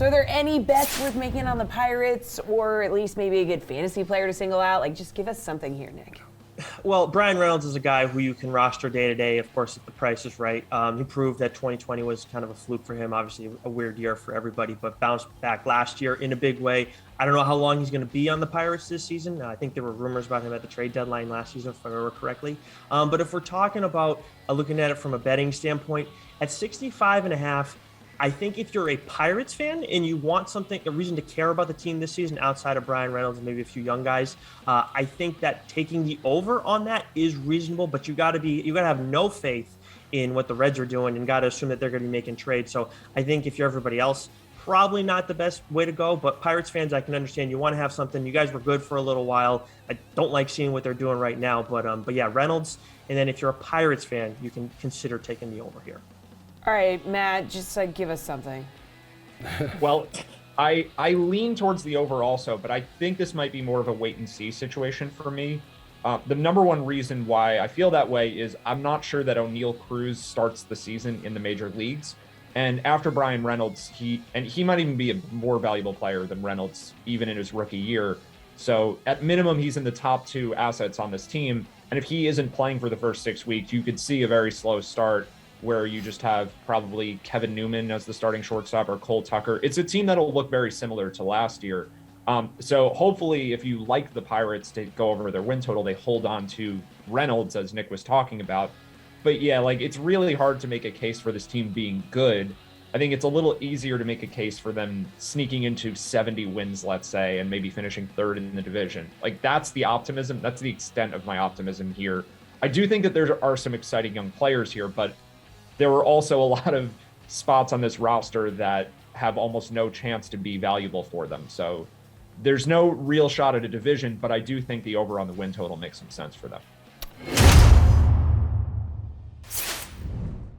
So are there any bets worth making on the Pirates, or at least maybe a good fantasy player to single out? Like, just give us something here, Nick. Well, Brian Reynolds is a guy who you can roster day to day, of course, if the price is right. He proved that 2020 was kind of a fluke for him. Obviously, a weird year for everybody, but bounced back last year in a big way. I don't know how long he's going to be on the Pirates this season. I think there were rumors about him at the trade deadline last season, if I remember correctly. But if we're talking about looking at it from a betting standpoint, at 65 and a half, I think if you're a Pirates fan and you want a reason to care about the team this season outside of Brian Reynolds and maybe a few young guys, I think that taking the over on that is reasonable, but you got to have no faith in what the Reds are doing and got to assume that they're going to be making trades. So I think if you're everybody else, probably not the best way to go, but Pirates fans, I can understand you want to have something. You guys were good for a little while. I don't like seeing what they're doing right now, but yeah, Reynolds. And then if you're a Pirates fan, you can consider taking the over here. All right, Matt, just give us something. Well, I lean towards the over also, but I think this might be more of a wait and see situation for me. The number one reason why I feel that way is I'm not sure that O'Neal Cruz starts the season in the major leagues. And after Brian Reynolds, he might even be a more valuable player than Reynolds, even in his rookie year. So at minimum, he's in the top 2 assets on this team. And if he isn't playing for the first 6 weeks, you could see a very slow start where you just have probably Kevin Newman as the starting shortstop or Cole Tucker. It's a team that'll look very similar to last year. So hopefully if you like the Pirates to go over their win total, they hold on to Reynolds, as Nick was talking about. But yeah, it's really hard to make a case for this team being good. I think it's a little easier to make a case for them sneaking into 70 wins, let's say, and maybe finishing 3rd in the division. That's the optimism. That's the extent of my optimism here. I do think that there are some exciting young players here, but there were also a lot of spots on this roster that have almost no chance to be valuable for them. So there's no real shot at a division, but I do think the over on the win total makes some sense for them.